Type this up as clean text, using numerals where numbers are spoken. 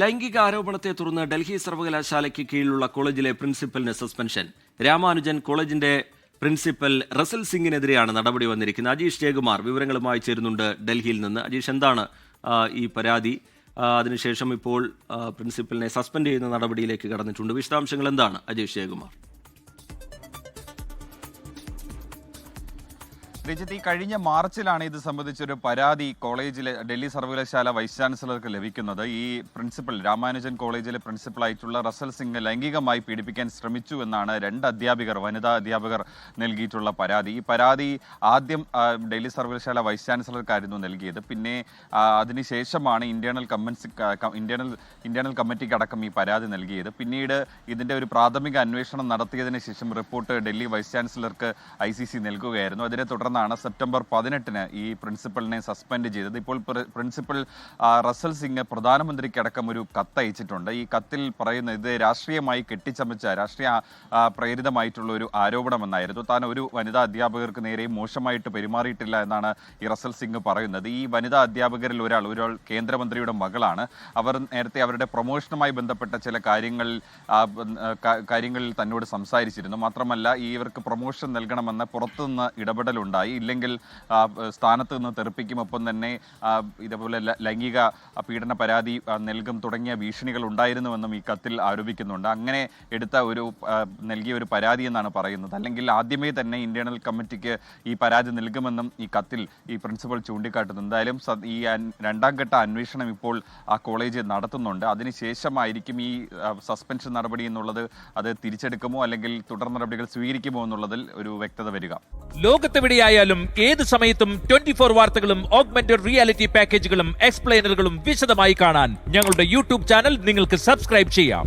ലൈംഗിക ആരോപണത്തെ തുടർന്ന് ഡൽഹി സർവകലാശാലയ്ക്ക് കീഴിലുള്ള കോളേജിലെ പ്രിൻസിപ്പലിന് സസ്പെൻഷൻ. രാമാനുജൻ കോളേജിന്റെ പ്രിൻസിപ്പൽ റസൽ സിംഗിനെതിരെയാണ് നടപടി വന്നിരിക്കുന്നത്. അജീഷ് ജയകുമാർ വിവരങ്ങളുമായി ചേരുന്നുണ്ട് ഡൽഹിയിൽ നിന്ന്. അജീഷ്, എന്താണ് ഈ പരാതി? അതിനുശേഷം ഇപ്പോൾ പ്രിൻസിപ്പലിനെ സസ്പെൻഡ് ചെയ്യുന്ന നടപടിയിലേക്ക് കടന്നിട്ടുണ്ട്. വിശദാംശങ്ങൾ എന്താണ് അജീഷ് ജയകുമാർ? രജിത്, കഴിഞ്ഞ മാർച്ചിലാണ് ഇത് സംബന്ധിച്ചൊരു പരാതി കോളേജിലെ ഡൽഹി സർവകലാശാല വൈസ് ചാൻസലർക്ക് ലഭിക്കുന്നത്. ഈ പ്രിൻസിപ്പൽ രാമാനുജൻ കോളേജിലെ പ്രിൻസിപ്പലായിട്ടുള്ള റസൽ സിംഗ് ലൈംഗികമായി പീഡിപ്പിക്കാൻ ശ്രമിച്ചു എന്നാണ് വനിതാ അധ്യാപകർ നൽകിയിട്ടുള്ള പരാതി. ഈ പരാതി ആദ്യം ഡൽഹി സർവകലാശാല വൈസ് ചാൻസലർക്കായിരുന്നു നൽകിയത്. പിന്നെ അതിനുശേഷമാണ് ഇന്റേണൽ കമ്മിറ്റിക്ക് അടക്കം ഈ പരാതി നൽകിയത്. പിന്നീട് ഇതിന്റെ ഒരു പ്രാഥമിക അന്വേഷണം നടത്തിയതിനു ശേഷം റിപ്പോർട്ട് ഡൽഹി വൈസ് ചാൻസലർക്ക് ICC നൽകുകയായിരുന്നു. അതിനെ തുടർന്നാണ് സെപ്റ്റംബർ 18 ഈ പ്രിൻസിപ്പലിനെ സസ്പെൻഡ് ചെയ്തത്. ഇപ്പോൾ പ്രിൻസിപ്പൽ റസൽ സിംഗ് പ്രധാനമന്ത്രിക്കടക്കം ഒരു കത്ത് അയച്ചിട്ടുണ്ട്. ഈ കത്തിൽ പറയുന്നത് ഇത് രാഷ്ട്രീയമായി കെട്ടിച്ചമച്ച രാഷ്ട്രീയ പ്രേരിതമായിട്ടുള്ള ഒരു ആരോപണമെന്നായിരുന്നു. താൻ ഒരു വനിതാ അധ്യാപകർക്ക് നേരെയും മോശമായിട്ട് പെരുമാറിയിട്ടില്ല എന്നാണ് ഈ റസൽ സിംഗ് പറയുന്നത്. ഈ വനിതാ അധ്യാപകരിൽ ഒരാൾ കേന്ദ്രമന്ത്രിയുടെ മകളാണ്. അവർ നേരത്തെ അവരുടെ പ്രൊമോഷനുമായി ബന്ധപ്പെട്ട ചില കാര്യങ്ങളിൽ തന്നോട് സംസാരിച്ചിരുന്നു. മാത്രമല്ല, ഇവർക്ക് പ്രൊമോഷൻ നൽകണമെന്ന പുറത്തുനിന്ന് ഇടപെടലുണ്ടായി. ഇല്ലെങ്കിൽ സ്ഥാനത്ത് നിന്ന് തെറിപ്പിക്കും, ഒപ്പം തന്നെ ഇതേപോലെ ലൈംഗിക പീഡന പരാതി നൽകും തുടങ്ങിയ ഭീഷണികൾ ഉണ്ടായിരുന്നുവെന്നും ഈ കത്തിൽ ആരോപിക്കുന്നുണ്ട്. അങ്ങനെ നൽകിയ ഒരു പരാതി എന്നാണ് പറയുന്നത്. അല്ലെങ്കിൽ ആദ്യമേ തന്നെ ഇന്റേണൽ കമ്മിറ്റിക്ക് ഈ പരാതി നൽകുമെന്നും ഈ കത്തിൽ ഈ പ്രിൻസിപ്പൽ ചൂണ്ടിക്കാട്ടുന്നു. എന്തായാലും ഈ രണ്ടാം ഘട്ട അന്വേഷണം ഇപ്പോൾ ആ കോളേജ് നടത്തുന്നുണ്ട്. അതിനുശേഷമായിരിക്കും ഈ സസ്പെൻഷൻ നടപടി എന്നുള്ളത് അത് തിരിച്ചെടുക്കുമോ അല്ലെങ്കിൽ തുടർ നടപടികൾ സ്വീകരിക്കുമോ എന്നുള്ളതിൽ ഒരു വ്യക്തത വരിക. ലോകത്തെവിടെയായാലും ഏത് സമയത്തും 24 വാർത്തകളും ഓഗ്മെന്റഡ് റിയാലിറ്റി പാക്കേജുകളും എക്സ്പ്ലെയിനറുകളും വിശദമായി കാണാൻ ഞങ്ങളുടെ യൂട്യൂബ് ചാനൽ നിങ്ങൾക്ക് സബ്സ്ക്രൈബ് ചെയ്യാം.